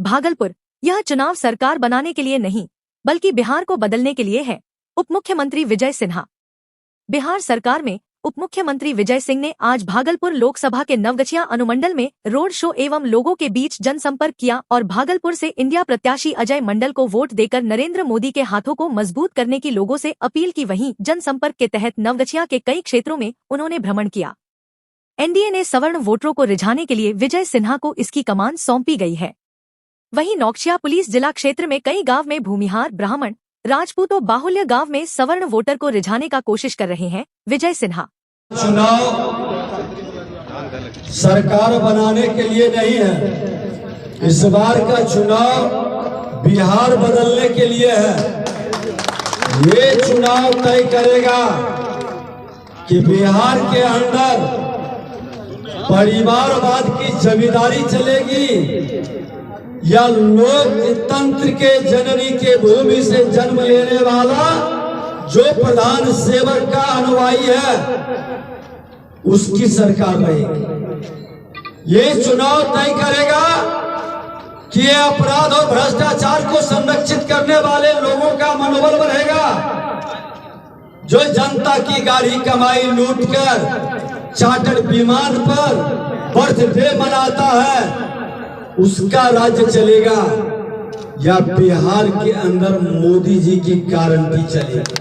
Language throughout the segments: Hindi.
भागलपुर, यह चुनाव सरकार बनाने के लिए नहीं, बल्कि बिहार को बदलने के लिए है। उप मुख्यमंत्री विजय सिन्हा। बिहार सरकार में उप मुख्यमंत्री विजय सिंह ने आज भागलपुर लोकसभा के नवगछिया अनुमंडल में रोड शो एवं लोगों के बीच जनसंपर्क किया और भागलपुर से इंडिया प्रत्याशी अजय मंडल को वोट देकर नरेंद्र मोदी के हाथों को मजबूत करने की लोगों से अपील की। वहीं जनसंपर्क के तहत नवगछिया के कई क्षेत्रों में उन्होंने भ्रमण किया। एनडीए ने सवर्ण वोटरों को रिझाने के लिए विजय सिन्हा को इसकी कमान सौंपी गई है। वहीं नौगछिया पुलिस जिला क्षेत्र में कई गांव में भूमिहार ब्राह्मण राजपूत और बाहुल्य गांव में सवर्ण वोटर को रिझाने का कोशिश कर रहे हैं विजय सिन्हा। चुनाव सरकार बनाने के लिए नहीं है, इस बार का चुनाव बिहार बदलने के लिए है। ये चुनाव तय करेगा कि बिहार के अंदर परिवारवाद की जमींदारी चलेगी या लोकतंत्र के जननी के भूमि से जन्म लेने वाला जो प्रधान सेवक का अनुयायी है उसकी सरकार रहेगी। ये चुनाव तय करेगा कि ये अपराध और भ्रष्टाचार को संरक्षित करने वाले लोगों का मनोबल बढ़ेगा। जो जनता की गाड़ी कमाई लूटकर चार्टर्ड विमान पर बर्थडे मनाता है उसका राज्य चलेगा या बिहार के अंदर मोदी जी की गारंटी चलेगी।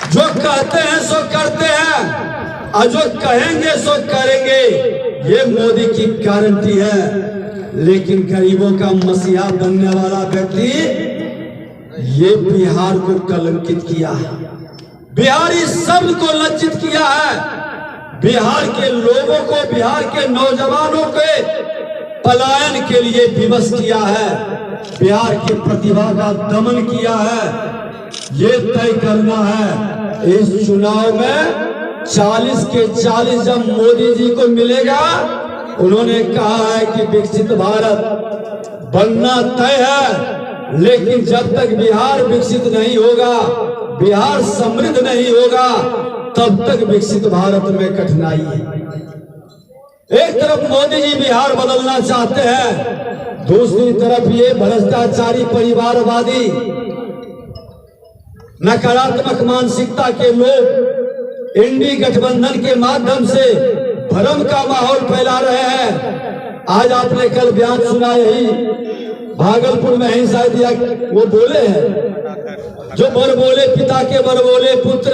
जो कहते हैं सो करते हैं और जो कहेंगे सो करेंगे, ये मोदी की गारंटी है। लेकिन गरीबों का मसीहा बनने वाला व्यक्ति ये बिहार को कलंकित किया है, बिहारी शब्द को लज्जित किया है, बिहार के लोगों को, बिहार के नौजवानों के पलायन के लिए विवश किया है, बिहार की प्रतिभा का दमन किया है। ये तय करना है इस चुनाव में 40 के 40 जब मोदी जी को मिलेगा। उन्होंने कहा है कि विकसित भारत बनना तय है, लेकिन जब तक बिहार विकसित नहीं होगा, बिहार समृद्ध नहीं होगा, तब तक विकसित भारत में कठिनाई है। एक तरफ मोदी जी बिहार बदलना चाहते हैं, दूसरी तरफ ये भ्रष्टाचारी परिवारवादी नकारात्मक मानसिकता के लोग इंडी गठबंधन के माध्यम से भ्रम का माहौल फैला रहे हैं। आज आपने कल बयान सुना, यही भागलपुर में ही शायद वो बोले हैं, जो बर बोले पिता के बर बोले पुत्र,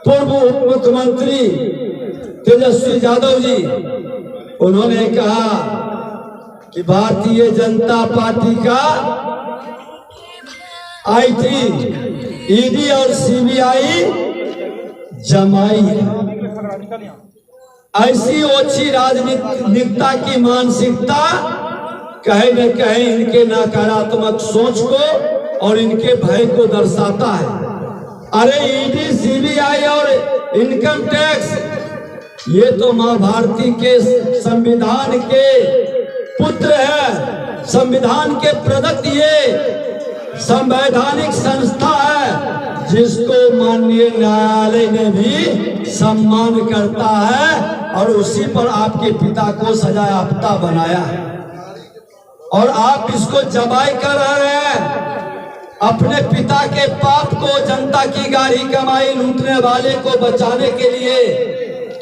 पूर्व उप मुख्यमंत्री तेजस्वी यादव जी, उन्होंने कहा कि भारतीय जनता पार्टी का आईटी, ईडी और सीबीआई जमाई है। ऐसी ओछी राजनीतिकता की मानसिकता कहीं न कहीं इनके नकारात्मक सोच को और इनके भय को दर्शाता है। अरे ईडी, सीबीआई और इनकम टैक्स, ये तो मां भारती के संविधान के पुत्र है, संविधान के प्रोडक्ट। ये संवैधानिक संस्था है जिसको माननीय न्यायालय ने भी सम्मान करता है और उसी पर आपके पिता को सजायाफ्ता बनाया है और आप इसको जमाई कर रहे हैं। अपने पिता के पाप को, जनता की गाड़ी कमाई लूटने वाले को बचाने के लिए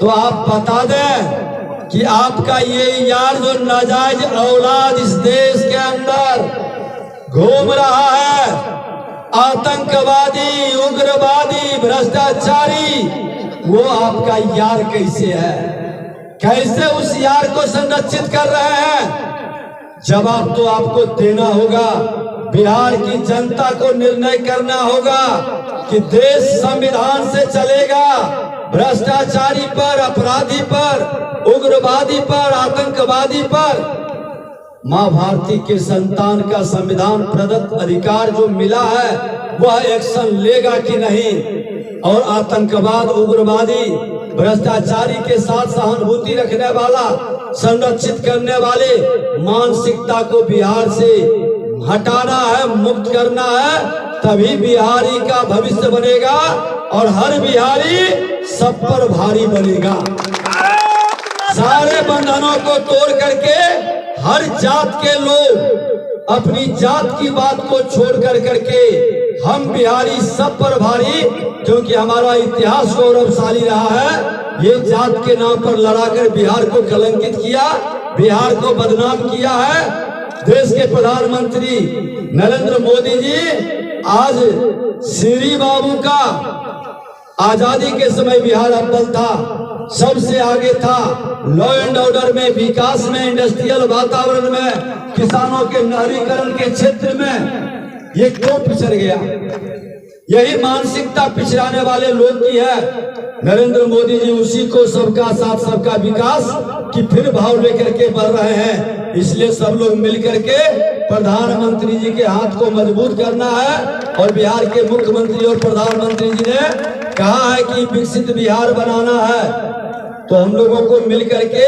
तो आप बता दें कि आपका ये यार जो नाजायज औलाद इस देश के अंदर घूम रहा है, आतंकवादी, उग्रवादी, भ्रष्टाचारी, वो आपका यार कैसे है? कैसे उस यार को संरक्षित कर रहे हैं? जवाब तो आपको देना होगा। बिहार की जनता को निर्णय करना होगा कि देश संविधान से चलेगा, भ्रष्टाचारी पर, अपराधी पर, उग्रवादी पर, आतंकवादी पर मां भारती के संतान का संविधान प्रदत्त अधिकार जो मिला है वह एक्शन लेगा कि नहीं, और आतंकवाद, उग्रवादी, भ्रष्टाचारी के साथ सहानुभूति रखने वाला, संरक्षित करने वाले मानसिकता को बिहार से हटाना है, मुक्त करना है, तभी बिहारी का भविष्य बनेगा और हर बिहारी सब पर भारी बनेगा। सारे बंधनों को तोड़ करके हर जात के लोग अपनी जात की बात को छोड़ करके हम बिहारी सब पर भारी, क्योंकि हमारा इतिहास गौरवशाली रहा है। ये जात के नाम पर लड़ाकर बिहार को कलंकित किया, बिहार को बदनाम किया है। देश के प्रधानमंत्री नरेंद्र मोदी जी आज श्री बाबू का आजादी के समय बिहार अव्वल था, सबसे आगे था, लॉ एंड ऑर्डर में, विकास में, इंडस्ट्रियल वातावरण में, किसानों के नहरीकरण के क्षेत्र में। ये क्यों पिछड़ गया? यही मानसिकता पिछड़ाने वाले लोग की है। नरेंद्र मोदी जी उसी को सबका साथ सबका विकास की फिर भाव लेकर के बढ़ रहे हैं। इसलिए सब लोग मिलकर के प्रधानमंत्री जी के हाथ को मजबूत करना है। और बिहार के मुख्यमंत्री और प्रधानमंत्री जी ने कहा है कि विकसित बिहार बनाना है, तो हम लोगों को मिलकर के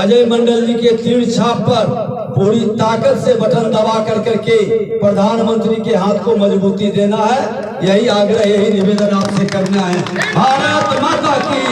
अजय मंडल जी के तीर छाप पर पूरी ताकत से बटन दबा करके प्रधानमंत्री के हाथ को मजबूती देना है। यही आग्रह, यही निवेदन आपसे करना है। भारत माता की